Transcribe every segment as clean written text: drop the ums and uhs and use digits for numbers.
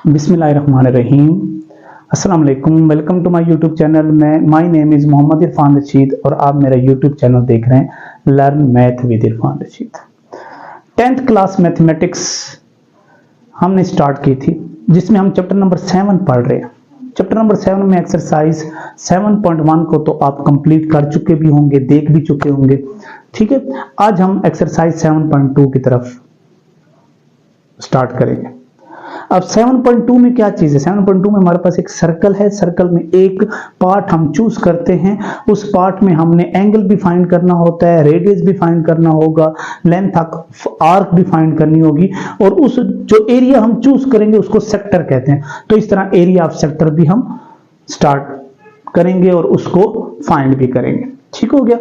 बिस्मिल्लाहिर्रहमानिर्रहीम। अस्सलाम वालेकुम। Welcome to my YouTube channel. My name is Mohammad Irfan Rashid और आप मेरा यूट्यूब चैनल देख रहे हैं learn math with Irfan Rashid. 10th class mathematics हमने स्टार्ट की थी, जिसमें हम चैप्टर नंबर 7 पढ़ रहे हैं। चैप्टर नंबर 7 में एक्सरसाइज 7.1 को तो आप कंप्लीट कर चुके भी होंगे, देख भी चुके होंगे। ठीक है, आज हम एक्सरसाइज 7.2 की तरफ स्टार्ट करेंगे। अब 7.2 में क्या चीज है? 7.2 में हमारे पास एक सर्कल है। सर्कल में एक पार्ट हम चूज करते हैं। उस पार्ट में हमने एंगल भी फाइंड करना होता है, रेडियस भी फाइंड करना होगा, लेंथ आर्क भी फाइंड करनी होगी, और उस जो एरिया हम चूज करेंगे उसको सेक्टर कहते हैं। तो इस तरह एरिया ऑफ सेक्टर भी हम स्टार्ट करेंगे और उसको फाइंड भी करेंगे। ठीक हो गया।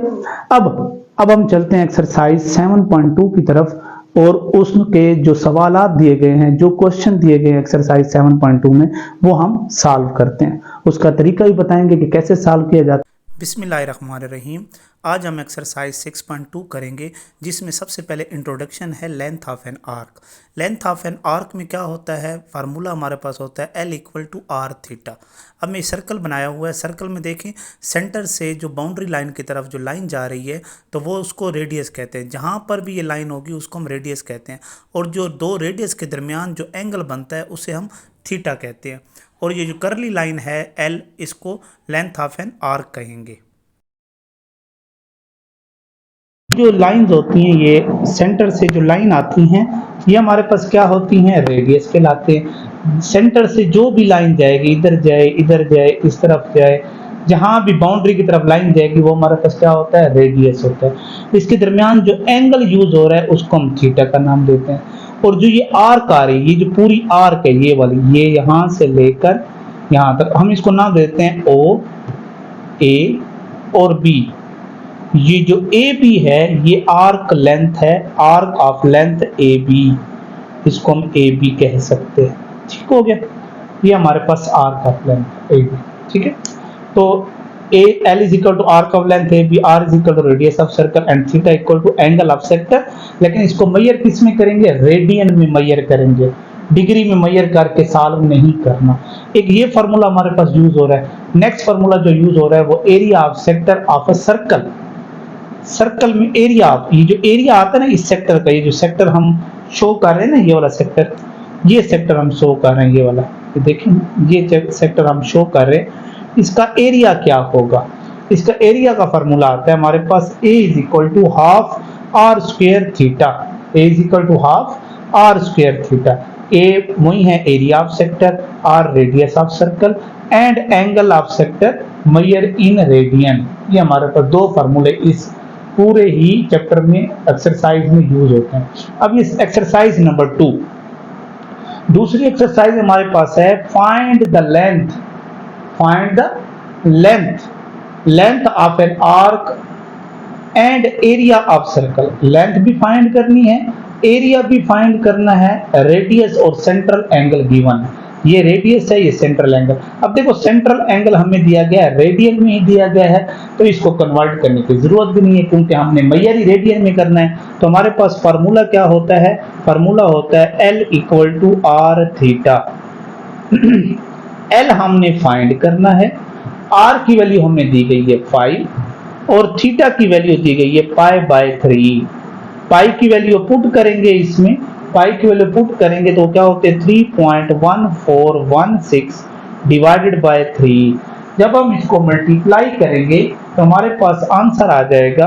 अब हम चलते हैं एक्सरसाइज 7.2 की तरफ, और उसके जो सवालात दिए गए हैं, जो क्वेश्चन दिए गए हैं एक्सरसाइज 7.2 में, वो हम सॉल्व करते हैं। उसका तरीका भी बताएंगे कि कैसे सॉल्व किया जाता है। बिस्मिल्लाहिर्रहमानिर्रहीम। आज हम एक्सरसाइज 6.2 करेंगे, जिसमें सबसे पहले इंट्रोडक्शन है length of an arc. Length of an arc में क्या होता है? फार्मूला हमारे पास होता है L = r थीटा। अब मैं सर्कल बनाया हुआ है। सर्कल में देखें, सेंटर से जो बाउंड्री लाइन की तरफ जो लाइन जा रही है, तो वो उसको रेडियस कहते हैं। जहाँ पर भी ये लाइन होगी उसको हम रेडियस कहते हैं, और जो दो रेडियस के दरमियान जो एंगल बनता है उसे हम थीटा कहते हैं। और ये जो कर्ली लाइन है L, इसको लेंथ ऑफ एन आर्क कहेंगे। जो लाइंस होती हैं, ये सेंटर से जो लाइन आती हैं, ये हमारे पास क्या होती हैं? रेडियस कहलाते हैं। सेंटर से जो भी लाइन जाएगी, इधर जाए, इस तरफ जाए, जहां भी बाउंड्री की तरफ लाइन जाएगी, वो हमारे पास क्या होता है? रेडियस होता है। इसके दरमियान जो एंगल यूज हो रहा है उसको हम थीटा का नाम देते हैं। और जो ये आर्क आ रही है, ये जो पूरी आर्क है, ये वाली, ये यहां से लेकर यहां तक, हम इसको नाम देते हैं O, A और B। ये जो ए बी है, ये आर्क लेंथ है, arc of length A B, इसको हम ए बी कह सकते हैं। ठीक हो गया। ये हमारे पास arc of length A B. ठीक है, तो L = arc of length A B, R = radius of circle, and theta = angle of sector. लेकिन इसको मेजर किस में करेंगे? रेडियन में मेजर करेंगे, डिग्री में मेजर करके सॉल्व नहीं करना। एक ये फार्मूला हमारे पास यूज हो रहा है। नेक्स्ट फार्मूला जो यूज हो रहा है वो area of sector of a circle. Circle में एरिया, ये जो एरिया आता है ना इस सेक्टर का, ये जो सेक्टर हम शो कर रहे हैं ना, ये वाला सेक्टर, ये सेक्टर हम शो कर रहे हैं, ये वाला, ये देखिए, ये सेक्टर हम शो कर रहे हैं, इसका एरिया क्या होगा? इसका एरिया का फार्मूला आता है हमारे पास A = half r square theta. A = half r square theta. A वही है area of sector, R radius of circle, and angle of sector measure in radian. ये हमारे पास दो फार्मूले इस पूरे ही चैप्टर में एक्सरसाइज में यूज होते हैं। अब इस एक्सरसाइज नंबर 2, दूसरी एक्सरसाइज हमारे पास है find the length of an arc and area of circle. Length भी फाइंड करनी है, एरिया भी फाइंड करना है, रेडियस और सेंट्रल एंगल गिवन है। ये रेडियस है, ये सेंट्रल एंगल। अब देखो, सेंट्रल एंगल हमें दिया गया है, रेडियन में ही दिया गया है, तो इसको कन्वर्ट करने की जरूरत भी नहीं है, क्योंकि हमने मेजर ही रेडियन में करना है। तो हमारे पास फार्मूला क्या होता है? फार्मूला होता है L = r थीटा। L हमने फाइंड करना है, R की वैल्यू हमें दी गई है 5, और थीटा की वैल्यू दी गई है π/3। पाई की वैल्यू पुट करेंगे, इसमें पाई की वैल्यू पुट करेंगे तो क्या होते हैं? 3.1416 डिवाइडेड बाय 3। जब हम इसको मल्टीप्लाई करेंगे तो हमारे पास आंसर आ जाएगा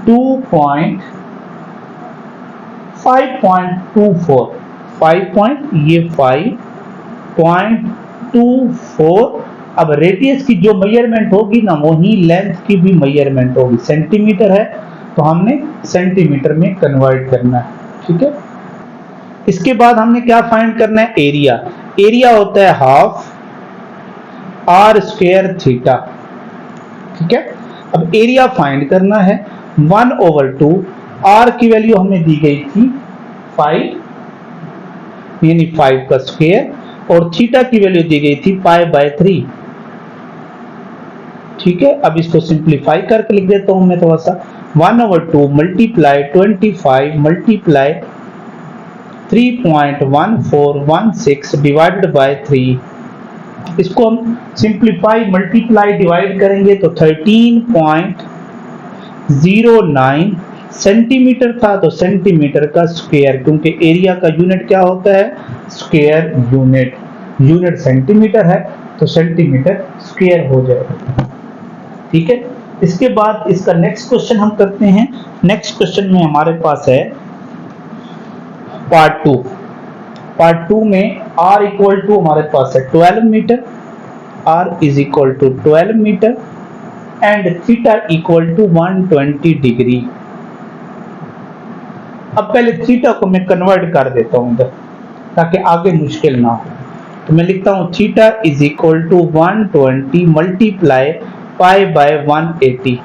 5.24। अब रेडियस की जो मेजरमेंट होगी ना, वही लेंथ की भी मेजरमेंट होगी। सेंटीमीटर है तो हमने सेंटीमीटर में कन्वर्ट करना है। ठीक है, इसके बाद हमने क्या फाइंड करना है? एरिया। एरिया होता है हाफ r स्क्वायर थीटा। ठीक है, अब एरिया फाइंड करना है 1/2। r की वैल्यू हमें दी गई थी 5, यानी 5 का स्क्वायर, और थीटा की वैल्यू दी गई थी π/3। ठीक है, अब इसको सिंप्लीफाई करके लिख देता हूं मैं थोड़ा सा। 1/2 × 25 × 3.1416 डिवाइडेड बाय 3, इसको हम सिंप्लीफाई मल्टीप्लाई डिवाइड करेंगे तो 13.09 सेंटीमीटर था, तो सेंटीमीटर का स्क्वायर, क्योंकि एरिया का यूनिट क्या होता है, स्क्वायर यूनिट, यूनिट सेंटीमीटर है तो सेंटीमीटर स्क्वायर हो जाएगा। ठीक है, इसके बाद इसका नेक्स्ट क्वेश्चन हम करते हैं। नेक्स्ट क्वेश्चन में हमारे पास है पार्ट 2। पार्ट 2 में r इक्वल टू हमारे पास है 12 metre, r is equal to 12 metre and theta equal to 120 degree. अब पहले थीटा को मैं कन्वर्ट कर देता हूं इधर ताकि आगे मुश्किल ना हो, तो मैं लिखता हूं theta is equal to 120 multiply pi by 180।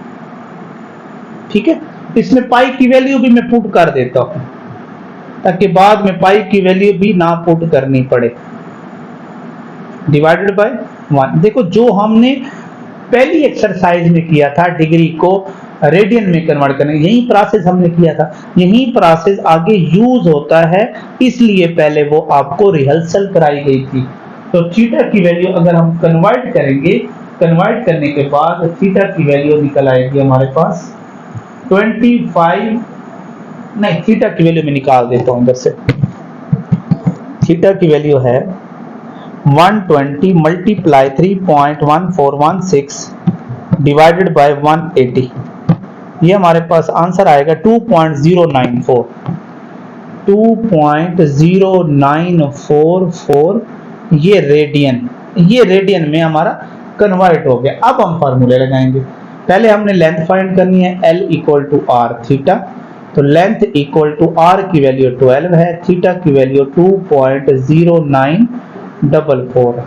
ठीक है, इसमें पाई की वैल्यू भी मैं पुट कर देता हूं ताकि बाद में पाई की वैल्यू भी ना पुट करनी पड़े, डिवाइडेड बाय 1। देखो जो हमने पहली एक्सरसाइज में किया था डिग्री को रेडियन में कन्वर्ट करने, यही प्रोसेस हमने किया था, यही प्रोसेस आगे यूज होता है, इसलिए पहले वो आपको रिहर्सल कराई गई थी। तो थीटा की वैल्यू अगर हम कन्वर्ट करेंगे, कन्वर्ट करने के बाद थीटा की वैल्यू निकल आएगी हमारे पास 25, नहीं थीटा की वैल्यू में निकाल देता हूं इधर से, थीटा की वैल्यू है 120 मल्टीप्लाई 3.1416 डिवाइडेड बाय 180। ये हमारे पास आंसर आएगा 2.094, 2.0944 ये रेडियन में हमारा कन्वर्ट हो गया। अब हम फार्मूले लगाएंगे। पहले हमने लेंथ फाइंड करनी है, L equal to R theta, तो लेंथ इक्वल टू आर की वैल्यू 12 है, थीटा की वैल्यू 2.0944,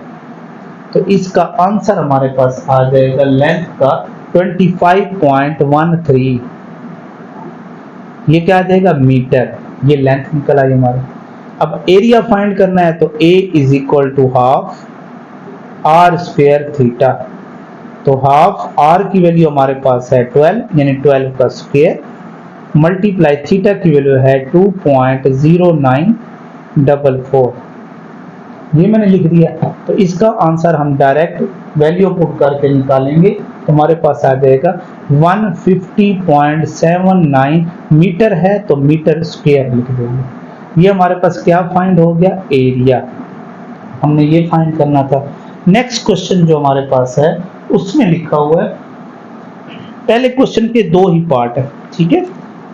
तो इसका आंसर हमारे पास आ जाएगा लेंथ का 25.13। ये क्या आ जाएगा, मीटर, ये लेंथ निकल आई हमारी। अब एरिया फाइंड करना है तो A is equal to half R square theta, तो हाफ आर की वैल्यू हमारे पास है 12 यानी 12 का स्क्वायर मल्टीप्लाई थीटा की वैल्यू है 2.0944, ये मैंने लिख दिया। तो इसका आंसर हम डायरेक्ट वैल्यू पुट करके निकालेंगे तो हमारे पास आ जाएगा 150.79 मीटर है, तो मीटर स्क्वायर लिख देंगे। ये हमारे पास क्या फाइंड हो गया, एरिया, हमने ये फाइंड करना था। नेक्स्ट क्वेश्चन जो हमारे पास है उसमें लिखा हुआ है, पहले क्वेश्चन के दो ही पार्ट है, ठीक है,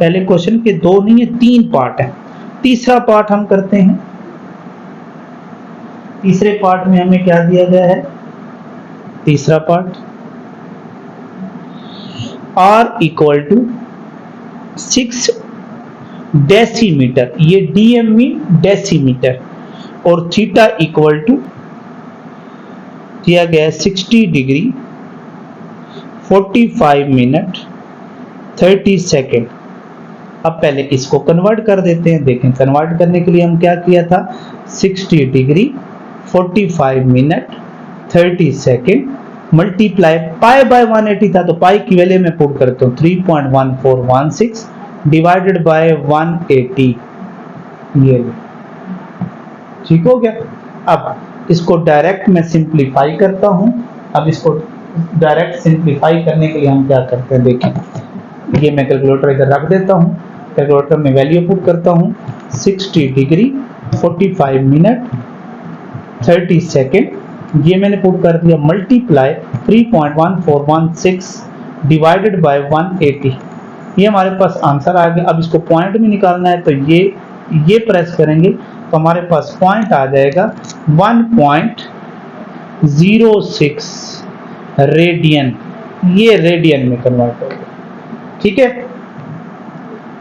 पहले क्वेश्चन के दो नहीं है 3 पार्ट है। तीसरा पार्ट हम करते हैं। तीसरे पार्ट में हमें क्या दिया गया है, तीसरा part R equal to 6 decimetre, ये DM में डेसीमीटर, और थीटा इक्वल टू दिया गया है 60 डिग्री 45 मिनट 30 सेकेंड। अब पहले इसको कन्वर्ट कर देते हैं। देखें, कन्वर्ट करने के लिए हम क्या किया था, 60 degree 45 minute 30 second multiply pi by 180 था, तो पाई की वैल्यू में पुट करता हूँ 3.1416 डिवाइडेड बाय 180, ये ठीक हो गया। अब इसको डायरेक्ट मैं सिंप्लीफाई करता हूं। अब इसको डायरेक्ट सिंप्लीफाई करने के लिए हम क्या करते हैं, देखें, ये मैं कैलकुलेटर इधर रख देता हूं, कैलकुलेटर में वैल्यू पुट करता हूं 60 डिग्री 45 मिनट 30 सेकेंड, ये मैंने पुट कर दिया मल्टीप्लाई 3.1416 डिवाइडेड बाय 180, ये हमारे पास आंसर आ गया। अब इसको पॉइंट में निकालना है तो ये प्रेस करेंगे तो हमारे पास पॉइंट आ जाएगा 1.06 रेडियन, ये रेडियन में कन्वर्ट हो गया। ठीक है,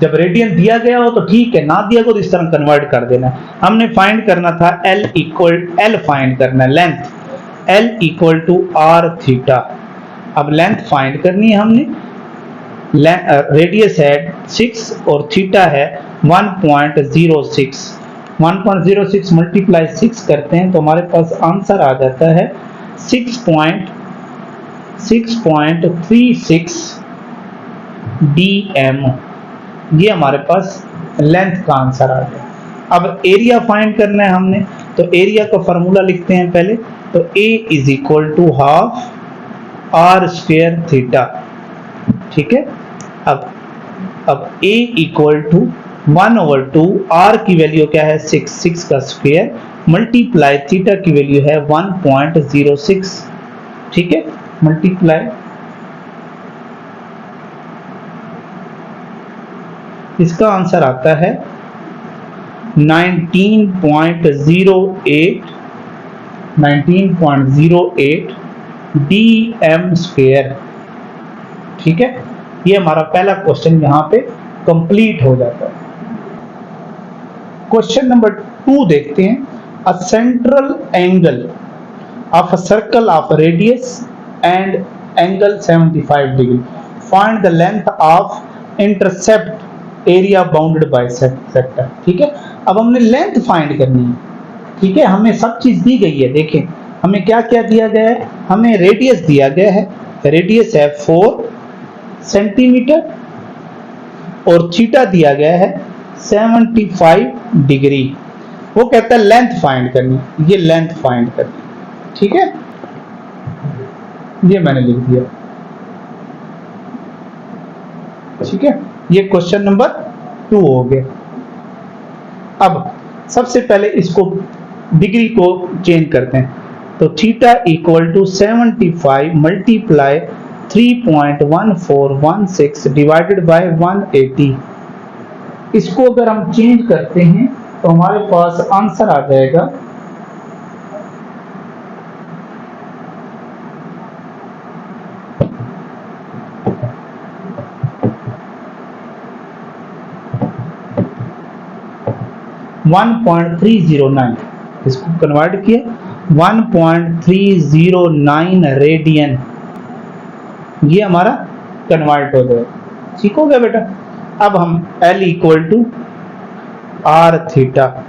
जब रेडियन दिया गया हो तो ठीक है, ना दिया हो तो इस तरह कन्वर्ट कर देना। हमने फाइंड करना था L फाइंड करना है, length L equal to R theta. अब लेंथ फाइंड करनी है हमने, रेडियस है 6 और थीटा है 1.06, 1.06 मल्टीप्लाई 6 करते हैं तो हमारे पास आंसर आ जाता है 6.36 DM, ये हमारे पास लेंथ का आंसर आ गया। अब एरिया फाइंड करना है हमने, तो एरिया का फॉर्मूला लिखते हैं पहले। तो A is equal to half R square theta, ठीक है। अब A इक्वल टू 1/2, आर की वैल्यू क्या है 6 का स्क्वायर, मल्टीप्लाई थीटा की वैल्यू है 1.06, ठीक है। मल्टीप्लाई, इसका आंसर आता है 19.08 dm स्क्वायर, ठीक है। ये हमारा पहला क्वेश्चन यहाँ पे कंप्लीट हो जाता है। क्वेश्चन नंबर 2 देखते हैं। A central angle of a circle of radius and angle 75 degree, find the length of intercept area bounded by sector, ठीक है। अब हमने लेंथ फाइंड करनी है, ठीक है। हमें सब चीज दी गई है, देखें हमें क्या क्या दिया गया है। हमें रेडियस दिया गया है, रेडियस है 4 सेंटीमीटर, और थीटा दिया गया है 75 डिग्री। वो कहता है लेंथ फाइंड करनी, ये लेंथ फाइंड करनी, ठीक है। ये मैंने लिख दिया, ठीक है। ये क्वेश्चन नंबर 2 हो गया। अब सबसे पहले इसको डिग्री को चेंज करते हैं। तो theta equal to 75 multiply 3.1416 divided by 180। इसको अगर हम चेंज करते हैं तो हमारे पास आंसर आ जाएगा 1.309। इसको कन्वर्ट किया 1.309 रेडियन, ये हमारा कन्वर्ट हो गया, ठीक हो गया बेटा। अब हम L equal to R theta,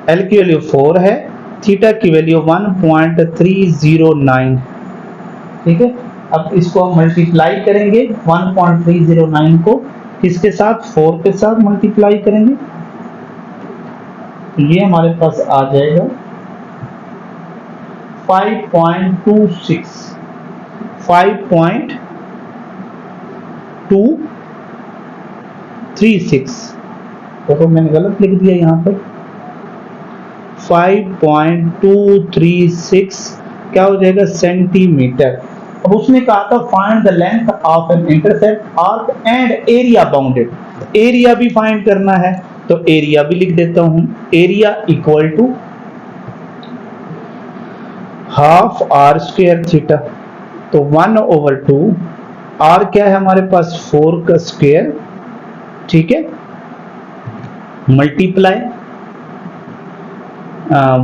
L की वैल्यू 4 है, थीटा की वैल्यू 1.309, ठीक है। अब इसको हम मल्टीप्लाई करेंगे 1.309 को किसके साथ, 4 के साथ मल्टीप्लाई करेंगे, ये हमारे पास आ जाएगा 5.236। देखो मैंने गलत लिख दिया यहाँ पर, 5.236 क्या हो जाएगा सेंटीमीटर। अब उसने कहा था find the length of an intercept arc and area bounded, area भी फाइंड करना है, तो एरिया भी लिख देता हूं। Area equal to half R square theta, तो 1/2, आर क्या है हमारे पास 4 का स्क्वायर, ठीक है, मल्टीप्लाई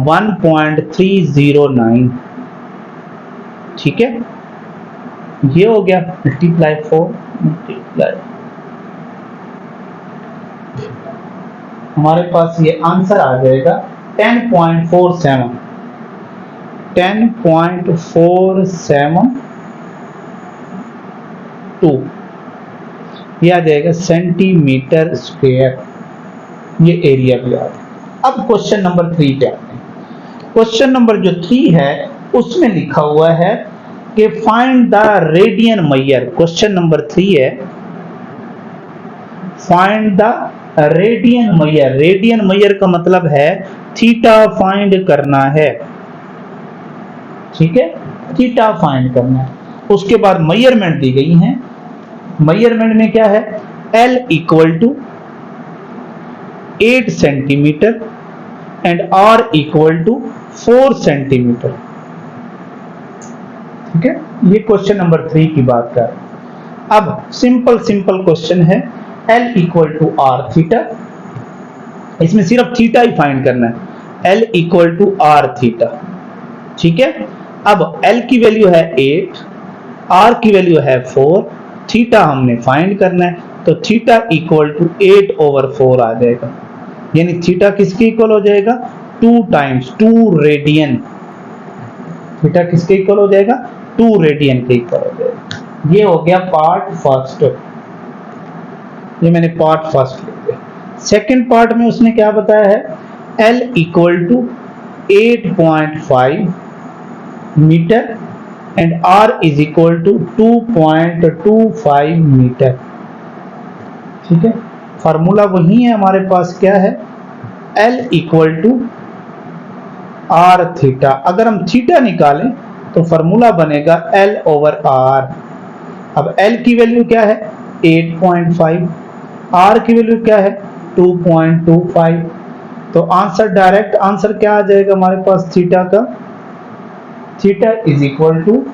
1.309, ठीक है। ये हो गया मल्टीप्लाई 4 मल्टीप्लाई, हमारे पास ये आंसर आ जाएगा 10.47 10.472, ये आ जाएगा सेंटीमीटर स्क्वायर, ये एरिया भी आ गया। अब क्वेश्चन नंबर 3 पे आते हैं। क्वेश्चन नंबर जो 3 है उसमें लिखा हुआ है कि find the radian major. Question number 3 है find the radian major. Radian major का मतलब है थीटा फाइंड करना है, ठीक है, थीटा फाइंड करना है। उसके बाद मेजरमेंट दी गई है, मेजरमेंट में क्या है, L equal to 8 centimetre and R equal to 4 centimetre, ठीक है। ये क्वेश्चन नंबर 3 की बात कर। अब सिंपल क्वेश्चन है, L equal to R theta, इसमें सिर्फ थीटा ही फाइंड करना है, L equal to R theta, ठीक है। अब L की वैल्यू है 8, R की वैल्यू है 4, थीटा हमने फाइंड करना है, तो थीटा इक्वल टू 8/4 आ जाएगा, यानी थीटा किसके इक्वल हो जाएगा 2 टाइम्स 2 रेडियन, थीटा किसके इक्वल हो जाएगा 2 रेडियन के इक्वल हो जाएगा। ये हो गया पार्ट फर्स्ट, ये मैंने पार्ट फर्स्ट लिख दिया। सेकंड पार्ट में उसने क्या बताया है L equal to 8.5 metre and R is equal to 2.25 metre. ठीक है, फार्मूला वही है हमारे पास, क्या है, L equal to R theta. अगर हम थीटा निकालें तो फार्मूला बनेगा L ओवर R। अब L की वैल्यू क्या है 8.5, R की वैल्यू क्या है 2.25, तो आंसर डायरेक्ट आंसर क्या आ जाएगा हमारे पास थीटा का, theta is equal to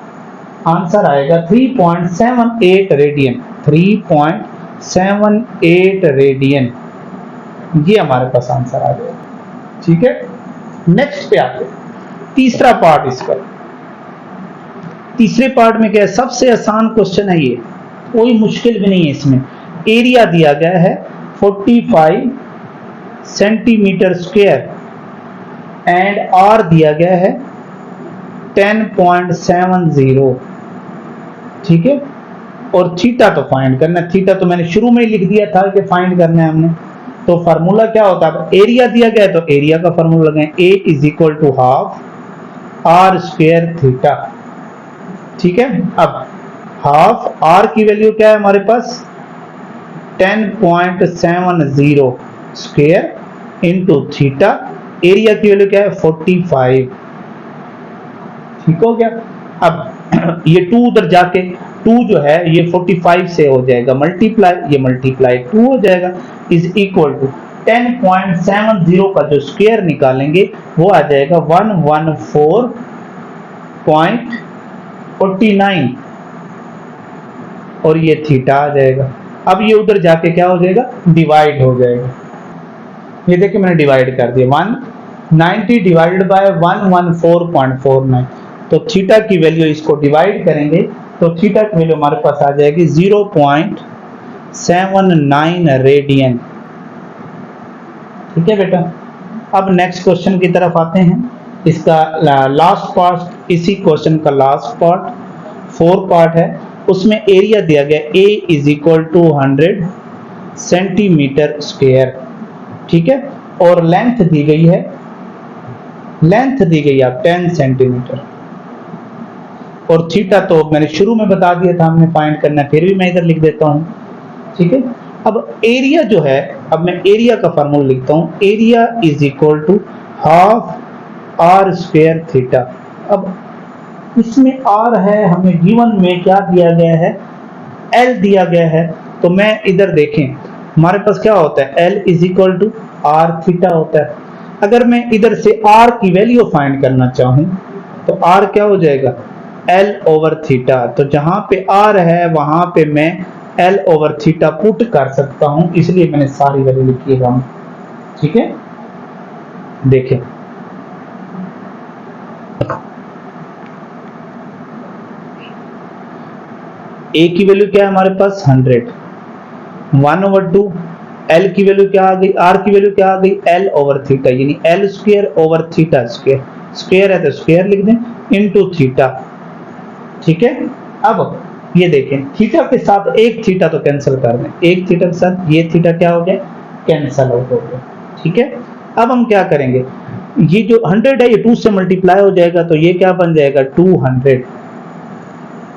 answer आएगा 3.78 रेडियन, 3.78 रेडियन, ये हमारे पास आंसर आ जाएगा। ठीक है, नेक्स्ट पे आते हैं, तीसरा पार्ट इसका। तीसरे पार्ट में क्या है, सबसे आसान क्वेश्चन है ये, कोई मुश्किल भी नहीं है इसमें। एरिया दिया गया है 45 सेंटीमीटर स्क्वायर एंड आर दिया गया है 10.70। ठीक है, और थीटा तो फाइंड करना है, थीटा तो मैंने शुरू में ही लिख दिया था कि फाइंड करना है हमने। तो फार्मूला क्या होता है, एरिया दिया गया है तो एरिया का फार्मूला लगाएं, A is equal to half R square theta. ठीक है, अब हाफ आर की वैल्यू क्या है हमारे पास 10.70 स्क्वायर इंटू थीटा, एरिया की वैल्यू क्या है 45। ठीक हो गया। अब ये 2 उधर जाके 2 जो है ये 45 से हो जाएगा मल्टीप्लाई, ये मल्टीप्लाई 2 हो जाएगा, इज इक्वल टू 10.70 का जो स्क्वायर निकालेंगे वो आ जाएगा 114.49 और ये थीटा आ जाएगा। अब ये उधर जाके क्या हो जाएगा, डिवाइड हो जाएगा। ये देखिए मैंने डिवाइड कर दिया, 190 डिवाइडेड बाय 114.49, तो थीटा की वैल्यू इसको डिवाइड करेंगे तो थीटा की वैल्यू हमारे पास आ जाएगी 0.79 रेडियन। ठीक है बेटा, अब नेक्स्ट क्वेश्चन की तरफ आते हैं। इसका लास्ट पार्ट, इसी क्वेश्चन का लास्ट पार्ट 4 पार्ट है, उसमें एरिया दिया गया A is equal to 100 centimetre square. ठीक है, और लेंथ दी गई है, लेंथ दी गई है 10 सेंटीमीटर, और थीटा तो मैंने शुरू में बता दिया था हमने फाइंड करना है, फिर भी मैं इधर लिख देता हूं। ठीक है, अब एरिया जो है, अब मैं एरिया का फार्मूला लिखता हूं, area is equal to half R square theta. अब इसमें आर है, हमें गिवन में क्या दिया गया है, एल दिया गया है, तो मैं इधर देखें हमारे पास क्या होता है, L is equal to R theta होता है। अगर मैं इधर से आर की वैल्यू फाइंड करना चाहूं तो आर क्या हो जाएगा, एल ओवर थीटा, तो जहां पे आर है वहां पे मैं एल ओवर थीटा पुट कर सकता हूं, इसलिए मैंने सारी वैल्यू लिखी है। ठीक है, देखें ए की वैल्यू क्या है हमारे पास 100, 1/2, एल की वैल्यू क्या आ गई, आर की वैल्यू क्या आ गई, एल ओवर थीटा, यानी L square over theta square, square है तो स्क्वायर लिख दें इनटू थीटा। ठीक है, अब ये देखें थीटा के साथ एक थीटा तो कैंसिल कर दें, एक थीटा के साथ ये थीटा क्या हो गया, कैंसिल आउट हो गया। ठीक है, अब हम क्या करेंगे, ये जो 100 है ये 2 से मल्टीप्लाई हो जाएगा तो ये क्या बन जाएगा 200।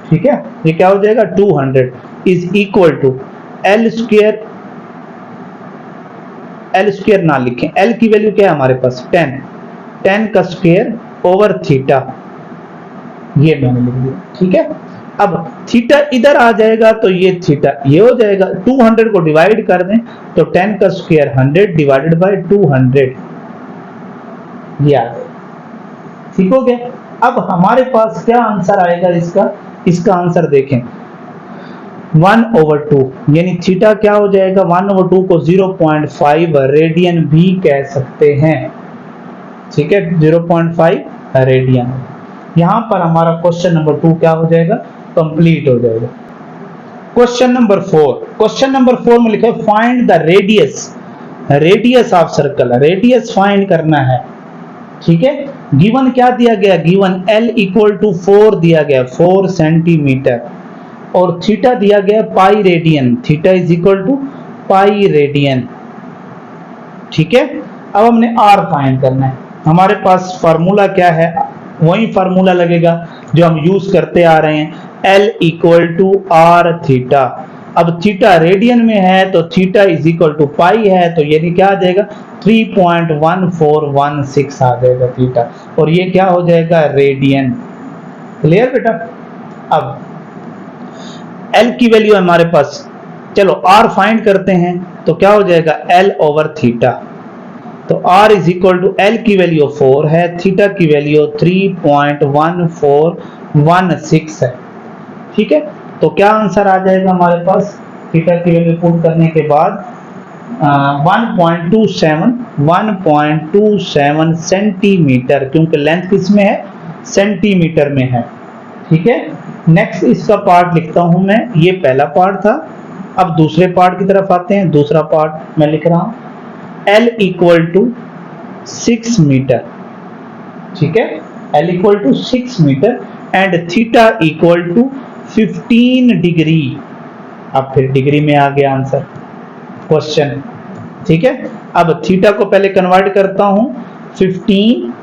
ठीक है, ये क्या हो जाएगा 200 is equal to L square, L square ना लिखें, एल की वैल्यू क्या है हमारे पास 10, 10 का स्क्वायर ओवर थीटा, ये मैंने लिख दिया। ठीक है, अब थीटा इधर आ जाएगा तो ये थीटा ये हो जाएगा, 200 को डिवाइड कर दें तो 10 का स्क्वायर 100 डिवाइडेड बाय 200, ये आ गया। ठीक हो गया। अब हमारे पास क्या आंसर आएगा इसका, इसका आंसर देखें 1/2, यानी थीटा क्या हो जाएगा 1/2 को 0.5 रेडियन भी कह सकते हैं। ठीक है, 0.5 रेडियन। यहां पर हमारा क्वेश्चन नंबर 2 क्या हो जाएगा, कंप्लीट हो जाएगा। क्वेश्चन नंबर 4, क्वेश्चन नंबर 4 में लिखा है find the radius, radius of circle, radius find करना है। ठीक है, गिवन क्या दिया गया, गिवन L इक्वल टू 4 दिया गया, 4 सेंटीमीटर, और थीटा दिया गया pi radian, theta is equal to pi radian. ठीक है, अब हमने आर फाइंड करना है। हमारे पास फार्मूला क्या है, वही फार्मूला लगेगा जो हम यूज करते आ रहे हैं, L equal to R theta. अब थीटा रेडियन में है तो theta is equal to pi है, तो यानी क्या आ जाएगा 3.1416 आ जाएगा थीटा, और ये क्या हो जाएगा रेडियन। क्लियर बेटा। अब L की वैल्यू हमारे पास, चलो R फाइंड करते हैं, तो क्या हो जाएगा L ओवर थीटा। तो R is equal to L की वैल्यू 4 है, थीटा की वैल्यू 3.1416 है। ठीक है, तो क्या आंसर आ जाएगा हमारे पास, थीटा की वैल्यू पुट करने के बाद 1.27 सेंटीमीटर, क्योंकि लेंथ किसमें है, सेंटीमीटर में है। ठीक है, नेक्स्ट इसका पार्ट लिखता हूं मैं, ये पहला पार्ट था। अब दूसरे पार्ट की तरफ आते हैं। दूसरा पार्ट मैं लिख रहा हूं, L इक्वल टू 6 मीटर। ठीक है, L equal to 6 metre and theta equal to 15 degree. अब फिर डिग्री में आ गया आंसर क्वेश्चन। ठीक है, अब थीटा को पहले कन्वर्ट करता हूं, 15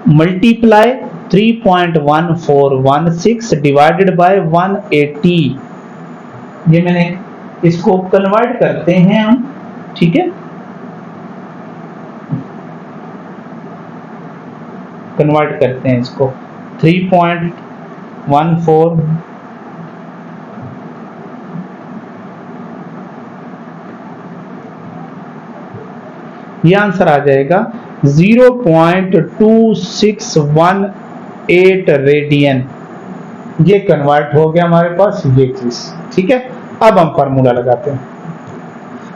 मल्टीप्लाई 3.1416 डिवाइडेड बाय 180। ये मैंने इसको कन्वर्ट करते हैं हम। ठीक है, कन्वर्ट करते हैं इसको 3.14 ये आंसर आ जाएगा 0.2618 रेडियन। ये कन्वर्ट हो गया हमारे पास ये चीज। ठीक है, अब हम फार्मूला लगाते हैं।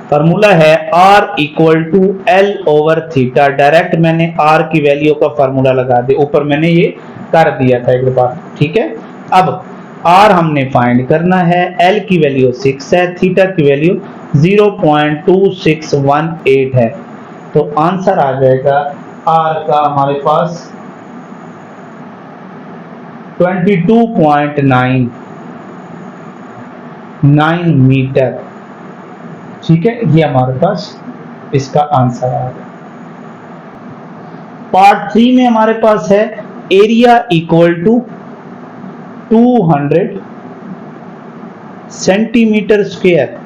फार्मूला है R equal to L over theta. Direct मैंने R की वैल्यू का फार्मूला लगा दिया, ऊपर मैंने ये कर दिया था एक बार। ठीक है, अब R हमने फाइंड करना है, L की वैल्यू 6 है, थीटा की वैल्यू 0.2618 है। तो आंसर आ जाएगा R का हमारे पास 22.99 मीटर। ठीक है, ये हमारे पास इसका आंसर आ गया। पार्ट 3 में हमारे पास है area equal to 200 centimetre square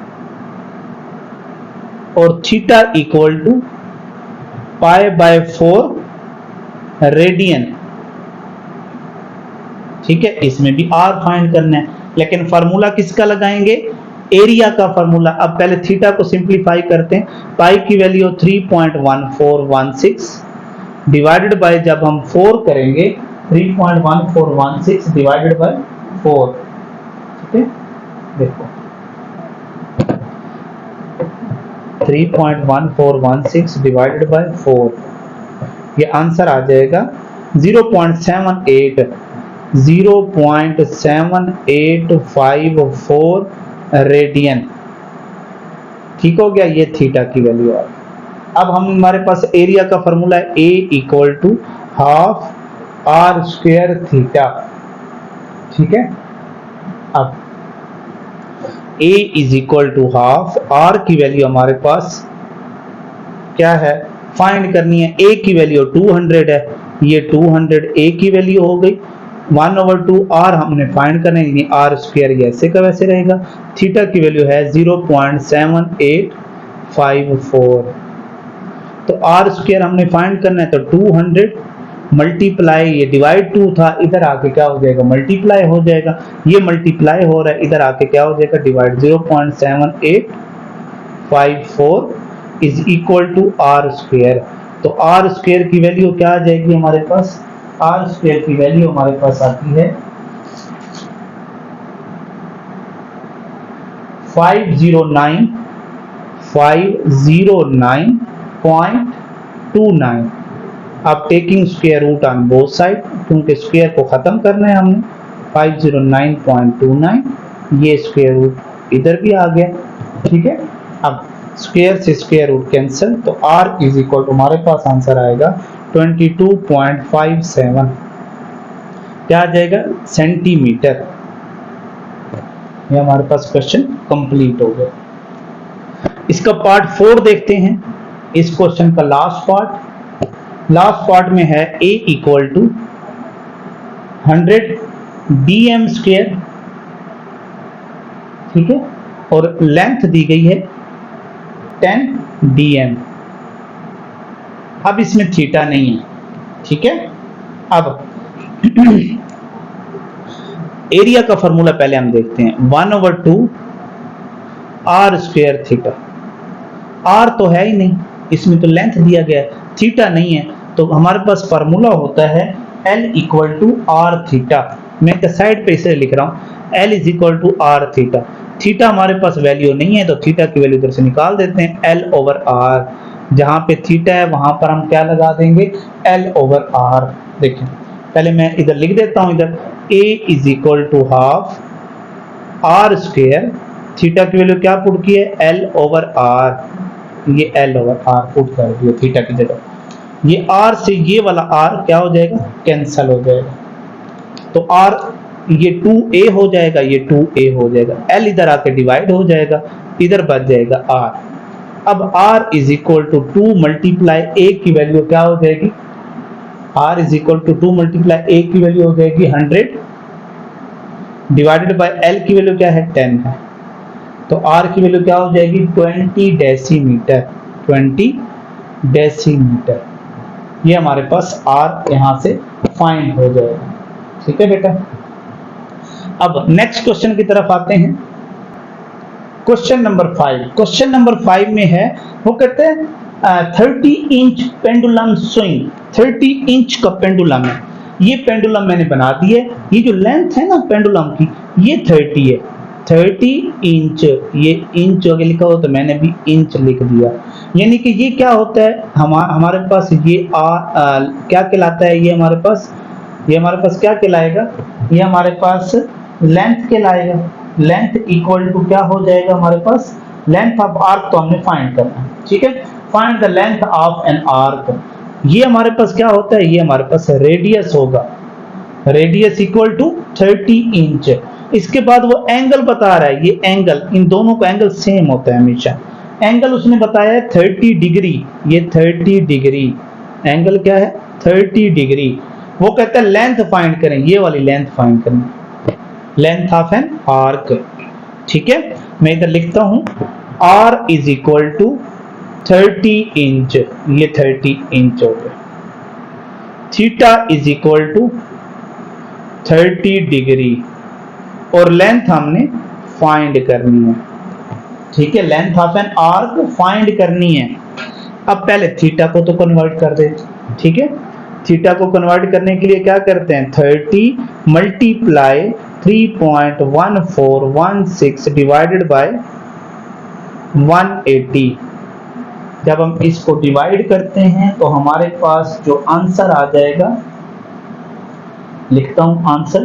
और theta equal to pi by 4 radian. ठीक है, इसमें भी R फाइंड करना है, लेकिन फार्मूला किसका लगाएंगे, एरिया का फार्मूला। अब पहले थीटा को सिंपलीफाई करते हैं, पाई की वैल्यू 3.1416 डिवाइडेड बाय, जब हम 4 करेंगे 3.1416 डिवाइडेड बाय 4। ठीक है, देखो 3.1416 डिवाइडेड बाय 4, ये आंसर आ जाएगा 0.7854 रेडियन। ठीक हो गया, ये थीटा की वैल्यू है। अब हम हमारे पास एरिया का फॉर्मूला है A equal to half R square theta. ठीक है, अब A is equal to half, R की वैल्यू हमारे पास क्या है, फाइंड करनी है। A की वैल्यू 200 है, ये 200 A की वैल्यू हो गई, 1/2 R हमने फाइंड करना है, यानी R स्क्वायर ऐसे का वैसे रहेगा। थीटा की वैल्यू है 0.7854। तो R स्क्वायर हमने फाइंड करना है, तो 200 मल्टीप्लाई, ये डिवाइड 2 था, इधर आके क्या हो जाएगा मल्टीप्लाई हो जाएगा, ये मल्टीप्लाई हो रहा है, इधर आके क्या हो जाएगा divide. 0.7854 is equal to R square. तो R स्क्वायर की वैल्यू क्या आ जाएगी हमारे पास, R स्क्वायर की वैल्यू हमारे पास आती है 509.29। अब taking square root on both side, क्योंकि स्क्वायर को खत्म करना है हमने, 509.29, ये स्क्वायर रूट इधर भी आ गया। ठीक है, अब स्क्वायर से स्क्वायर रूट कैंसिल, तो R इज इक्वल टू हमारे पास आंसर आएगा 22.57, क्या आ जाएगा सेंटीमीटर। ये हमारे पास क्वेश्चन कंप्लीट हो गया। इसका पार्ट 4 देखते हैं। इस क्वेश्चन का लास्ट पार्ट में है a equal to 100 dm square, ठीक है, और लेंथ दी गई है 10 dm। अब इसमें थीटा नहीं है, ठीक है। अब एरिया का फॉर्मूला पहले हम देखते हैं, 1/2 r स्क्वायर थीटा। r तो है ही नहीं, इसमें तो लेंथ दिया गया है, थीटा नहीं है, तो हमारे पास फार्मूला होता है L equal to R theta. मैं एक साइड पे इसे लिख रहा हूं, L is equal to R theta. Theta हमारे पास वैल्यू नहीं है, तो थीटा की वैल्यू इधर से निकाल देते हैं, L ओवर आर। जहां पे थीटा है वहां पर हम क्या लगा देंगे, L ओवर आर। देखिए पहले मैं इधर लिख देता हूं, इधर A is equal to half R square, theta की वैल्यू क्या पुट की है, L ओवर आर। ये L ओवर आर पुट कर दिया थीटा की जगह। ये R से ये वाला R क्या हो जाएगा, कैंसल हो जाएगा, तो R ये 2a हो जाएगा, ये 2a हो जाएगा, L इधर आके डिवाइड हो जाएगा, इधर बच जाएगा R। अब R is equal to 2 multiply a की वैल्यू क्या हो जाएगी, R is equal to 2 multiply a की वैल्यू हो जाएगी 100 डिवाइडेड बाय L की वैल्यू क्या है, 10 है, तो R की वैल्यू क्या हो जाएगी, 20 डेसीमीटर। 20 डेसीमीटर, ये हमारे पास R यहां से फाइंड हो जाएगा, ठीक है बेटा। अब नेक्स्ट क्वेश्चन की तरफ आते हैं। Question number 5। क्वेश्चन नंबर 5 में है, वो कहते हैं 30 इंच पेंडुलम स्विंग। 30 इंच का पेंडुलम है, ये पेंडुलम मैंने बना दी है, ये जो लेंथ है ना पेंडुलम की, ये 30 है, 30 इंच। ये इंच हो गया लिखा हो तो मैंने भी इंच लिख दिया, यानी कि ये क्या होता है, हमारे पास ये क्या कहलाता है, ये हमारे पास क्या कहलाएगा, ये हमारे पास लेंथ कहलाएगा। लेंथ इक्वल टू क्या हो जाएगा हमारे पास, लेंथ ऑफ आर्क तो हमने फाइंड करना है, ठीक है। Find the length of an arc, ये हमारे पास क्या होता है, ये हमारे पास रेडियस होगा, रेडियस इक्वल टू 30 इंच। इसके बाद वो एंगल बता रहा है, ये एंगल, इन दोनों का एंगल सेम होता है हमेशा। एंगल उसने बताया है 30 डिग्री, ये 30 डिग्री एंगल क्या है, 30 डिग्री। वो कहता है लेंथ फाइंड करें, ये वाली लेंथ फाइंड करें, लेंथ ऑफ एन आर्क, ठीक है। मैं इधर लिखता हूं, R is equal to 30 inch, ये 30 इंच हो गया। Theta is equal to 30 degree, और लेंथ हमने फाइंड करनी है, ठीक है। Length of an arc find करनी है। अब पहले थीटा को तो कन्वर्ट कर दे, ठीक है। थीटा को कन्वर्ट करने के लिए क्या करते हैं, 30 मल्टीप्लाई 3.1416 डिवाइडेड बाय 180। जब हम इसको डिवाइड करते हैं तो हमारे पास जो आंसर आ जाएगा, लिखता हूं आंसर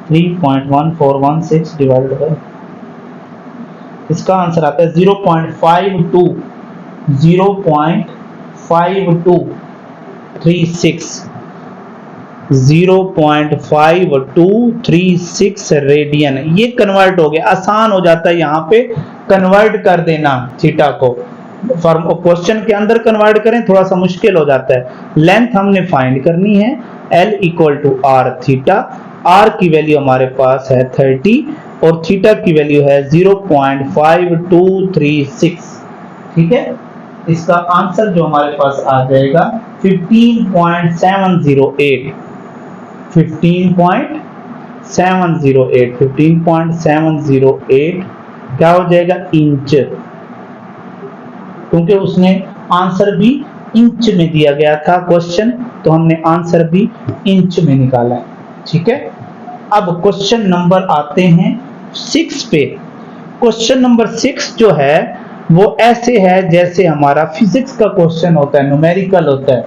3.1416 डिवाइडेड बाय, इसका आंसर आता है 0.5236 0.5236 रेडियन। ये कन्वर्ट हो गया, आसान हो जाता है यहाँ पे कन्वर्ट कर देना थीटा को। क्वेश्चन के अंदर कन्वर्ट करें थोड़ा सा मुश्किल हो जाता है। लेंथ हमने फाइंड करनी है, L equal to R theta. R की वैल्यू हमारे पास है 30 और थीटा की वैल्यू है 0.5236, ठीक है। इसका आंसर जो हमारे पास आ जाएगा 15.708 क्या हो जाएगा, इंच, क्योंकि उसने आंसर भी इंच में दिया गया था क्वेश्चन, तो हमने आंसर भी इंच में निकाला है, ठीक है। अब क्वेश्चन नंबर आते हैं 6 पे। क्वेश्चन नंबर 6 जो है वो ऐसे है जैसे हमारा फिजिक्स का क्वेश्चन होता है, न्यूमेरिकल होता है।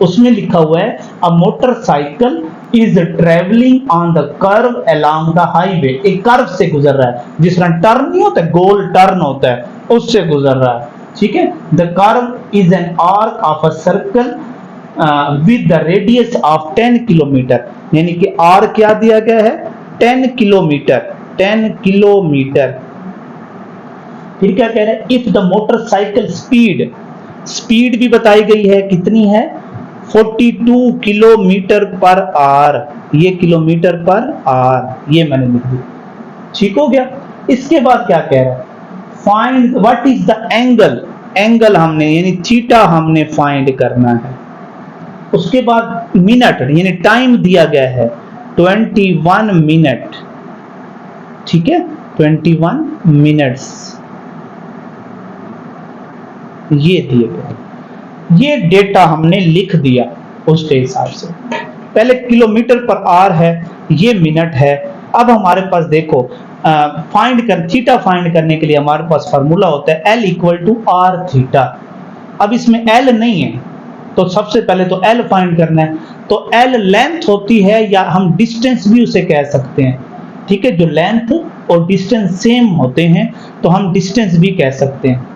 उसमें लिखा हुआ है a motorcycle is travelling on the curve along the highway. एक कर्व से गुजर रहा है, जिस तरह टर्न नहीं होता, गोल टर्न होता है, उससे गुजर रहा है, ठीक है। The curve is an arc of a circle with the radius of 10 kilometre, यानी कि आर क्या दिया गया है, 10 किलोमीटर, 10 किलोमीटर। फिर क्या कह रहे हैं, इफ द मोटरसाइकिल स्पीड भी बताई गई है, कितनी है 42 किलोमीटर पर आवर, ये किलोमीटर पर आवर, ये मैंने लिख दिया, ठीक हो गया। इसके बाद क्या कह रहा है, find what is the angle हमने यानी थीटा हमने फाइंड करना है। उसके बाद मिनट यानी टाइम दिया गया है 21 मिनट, ठीक है 21 मिनट्स ये दिए गए। ये डेटा हमने लिख दिया उसके हिसाब से, पहले किलोमीटर पर आवर है, ये मिनट है। अब हमारे पास देखो थीटा फाइंड करने के लिए हमारे पास फार्मूला होता है L equal to R theta. अब इसमें L नहीं है तो सबसे पहले तो L फाइंड करना है, तो L लेंथ होती है या हम डिस्टेंस भी उसे कह सकते हैं, ठीक है। जो लेंथ और डिस्टेंस सेम होते हैं तो हम डिस्टेंस भी कह सकते हैं।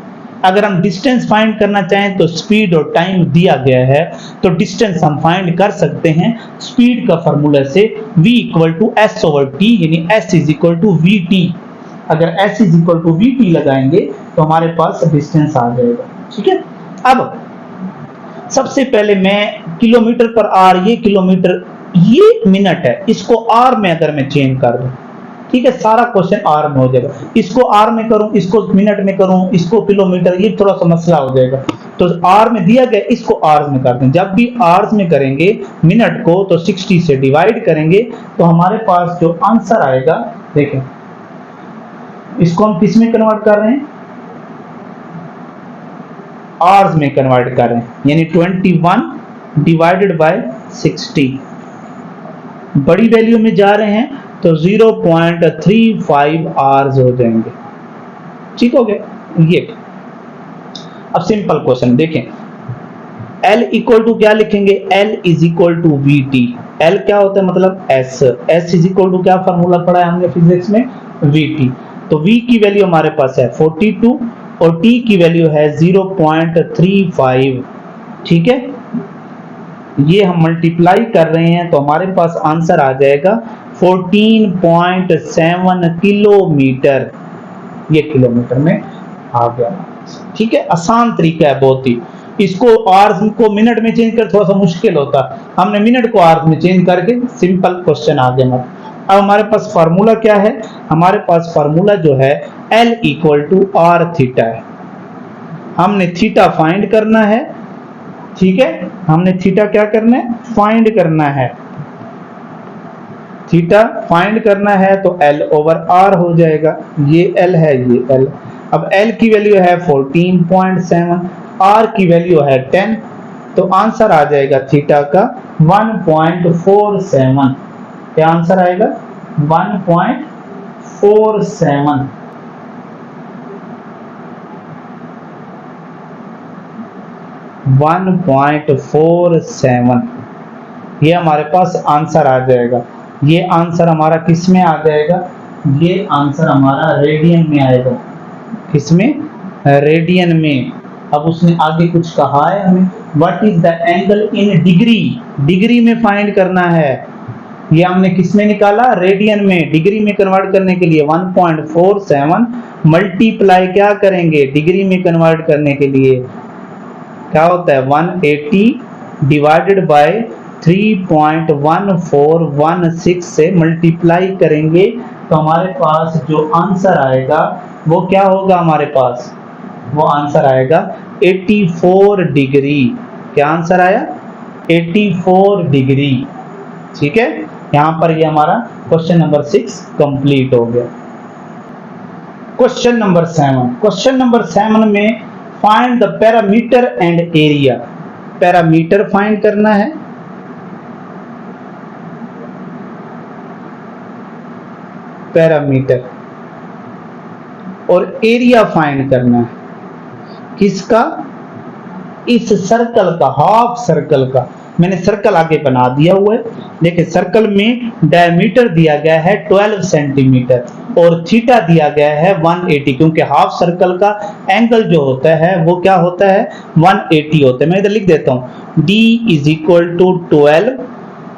अगर हम डिस्टेंस फाइंड करना चाहें तो स्पीड और टाइम दिया गया है तो डिस्टेंस हम फाइंड कर सकते हैं स्पीड का फार्मूला से v equal to S over T, यानी s is equal to V T. अगर s is equal to V T लगाएंगे तो हमारे पास डिस्टेंस आ जाएगा, ठीक है। अब सबसे पहले मैं किलोमीटर पर आवर, ये किलोमीटर ये मिनट है, इसको आर में अगर मैं चेंज कर दूं, ठीक है, सारा क्वेश्चन आर में हो जाएगा। इसको आर में करूं, इसको मिनट में करूं, इसको किलोमीटर, ये थोड़ा सा मसला हो जाएगा। तो आर में दिया गया, इसको आर में कर दें। जब भी आर में करेंगे मिनट को तो 60 से डिवाइड करेंगे तो हमारे पास जो आंसर आएगा, देखें इसको हम किस में कन्वर्ट कर रहे हैं, आवर्स में कन्वर्ट कर रहे हैं, यानी 21 डिवाइडेड बाय 60। बड़ी वैल्यू में जा रहे हैं तो 0.35 आवर्स हो जाएंगे, ठीक हो गया ये। अब सिंपल क्वेश्चन देखें, L इक्वल टू क्या लिखेंगे, L is equal to V T. L क्या होता है मतलब S इज इक्वल टू क्या फार्मूला पढ़ा है हमने फिजिक्स में, वी टी। तो V की वैल्यू हमारे पास है 42 और T की वैल्यू है 0.35, ठीक है। ये हम मल्टीप्लाई कर रहे हैं तो हमारे पास आंसर आ जाएगा 14.7 किलोमीटर, ये किलोमीटर में आ गया, ठीक है। आसान तरीका है बहुत ही। इसको आवर्स को मिनट में चेंज कर थोड़ा सा मुश्किल होता, हमने मिनट को आवर्स में चेंज करके सिंपल क्वेश्चन आ गया हमारा। अब हमारे पास फार्मूला क्या है, हमारे पास फार्मूला जो है L equal to R theta है। हमने थीटा फाइंड करना है, ठीक है, हमने थीटा क्या करना है, फाइंड करना है। थीटा फाइंड करना है तो L ओवर R हो जाएगा, ये L है ये L। अब L की वैल्यू है 14.7, R की वैल्यू है 10, तो आंसर आ जाएगा थीटा का 1.47। क्या आंसर आएगा 1.47। ये हमारे पास आंसर आ जाएगा। ये आंसर हमारा किस में आ जाएगा, ये आंसर हमारा रेडियन में आएगा। किस में, रेडियन में। अब उसने आगे कुछ कहा है हमें, what is the angle in degree, degree में फाइंड करना है। ये हमने किस में निकाला, रेडियन में। डिग्री में कन्वर्ट करने के लिए 1.47 मल्टीप्लाई क्या करेंगे, डिग्री में कन्वर्ट करने के लिए क्या होता है 180 डिवाइडेड बाय 3.1416 से मल्टीप्लाई करेंगे तो हमारे पास जो आंसर आएगा वो क्या होगा, हमारे पास वो आंसर आएगा 84 डिग्री। क्या आंसर आया 84 डिग्री, ठीक है। यहां पर ये हमारा क्वेश्चन नंबर 6 कंप्लीट हो गया। क्वेश्चन नंबर 7, क्वेश्चन नंबर 7 में find the parameter and area. Parameter find करना है, पैरामीटर, और एरिया फाइंड करना है। किसका, इस सर्कल का, हाफ सर्कल का। मैंने सर्कल आगे बना दिया हुआ है, देखिए सर्कल में डायमीटर दिया गया है 12 सेंटीमीटर और थीटा दिया गया है 180, क्योंकि हाफ सर्कल का एंगल जो होता है वो क्या होता है 180 होता है। मैं इधर लिख देता हूं D is equal to 12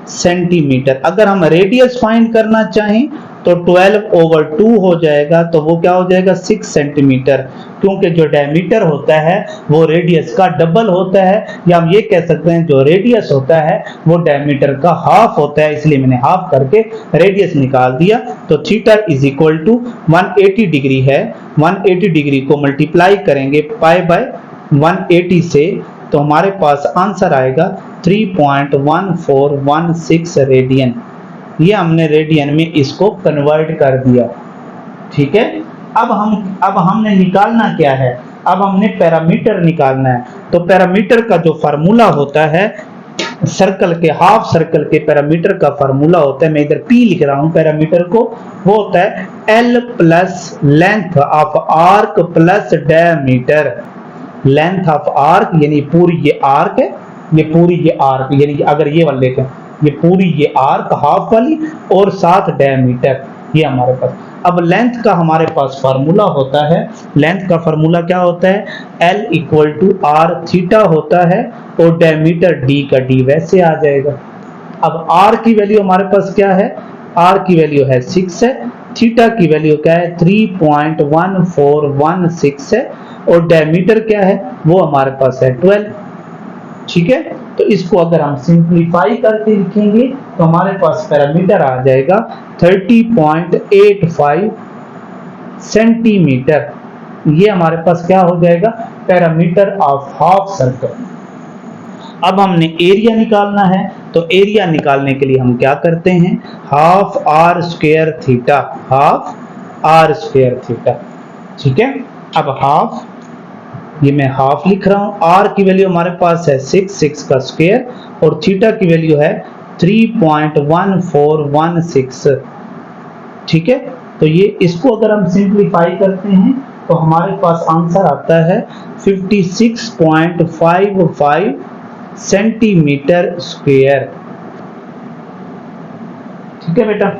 centimetre. अगर हम रेडियस फाइंड करना चाहें तो 12/2 हो जाएगा, तो वो क्या हो जाएगा 6 सेंटीमीटर, क्योंकि जो डायमीटर होता है वो रेडियस का डबल होता है, या हम ये कह सकते हैं जो रेडियस होता है वो डायमीटर का हाफ होता है, इसलिए मैंने हाफ करके रेडियस निकाल दिया। तो theta is equal to 180 degree है, 180 डिग्री को मल्टीप्लाई करेंगे पाई बाय 180 से, तो हमारे पास आंसर आएगा 3.1416 रेडियन। ये हमने रेडियन में इसको कन्वर्ट कर दिया, ठीक है। अब हमने निकालना क्या है, अब हमने पैरामीटर निकालना है। तो पैरामीटर का जो फार्मूला होता है, सर्कल के, हाफ सर्कल के पैरामीटर का फार्मूला होता है, मैं इधर P लिख रहा हूं पैरामीटर को, वो होता है L plus length of arc plus diameter. Length of arc यानी पूरी ये आर्क है, ये पूरी ये आर्क, यानी अगर ये वाले देखें, ये पूरी ये आर्क हाफ वाली और साथ डायमीटर, ये हमारे पास। अब लेंथ का हमारे पास फार्मूला होता है, लेंथ का फार्मूला क्या होता है, L equal to R theta होता है, और डायमीटर D का D वैसे आ जाएगा। अब R की वैल्यू हमारे पास क्या है, R की वैल्यू है 6 है, थीटा की वैल्यू क्या है 3.1416 है, और डायमीटर क्या है वो हमारे पास है 12, ठीक है। तो इसको अगर हम सिंप्लीफाई करके लिखेंगे तो हमारे पास पैरामीटर आ जाएगा 30.85 सेंटीमीटर। ये हमारे पास क्या हो जाएगा, पैरामीटर ऑफ हाफ सर्कल। अब हमने एरिया निकालना है, तो एरिया निकालने के लिए हम क्या करते हैं, half R square theta, half R square theta, ठीक है। अब हाफ, ये मैं हाफ लिख रहा हूं, आर की वैल्यू हमारे पास है 6 का स्क्वायर, और थीटा की वैल्यू है 3.1416, ठीक है। तो ये इसको अगर हम सिंप्लीफाई करते हैं तो हमारे पास आंसर आता है 56.55 सेंटीमीटर स्क्वायर, ठीक है बेटा।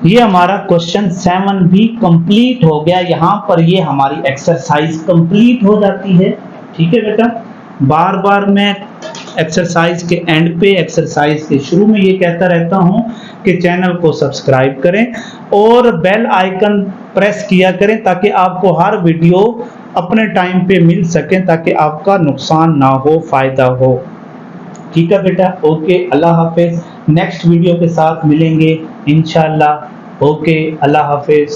ये हमारा क्वेश्चन 7 भी कंप्लीट हो गया। यहाँ पर ये हमारी एक्सरसाइज कंप्लीट हो जाती है, ठीक है बेटा। बार बार मैं एक्सरसाइज के एंड पे, एक्सरसाइज के शुरू में ये कहता रहता हूँ कि चैनल को सब्सक्राइब करें और बेल आइकन प्रेस किया करें, ताकि आपको हर वीडियो अपने टाइम पे मिल सके, ताकि आपका नुकसान ना हो, फायदा हो, ठीक है बेटा। ओके, अल्लाह हाफिज। नेक्स्ट वीडियो के साथ मिलेंगे इंशाल्लाह। ओके, अल्लाह हाफिज।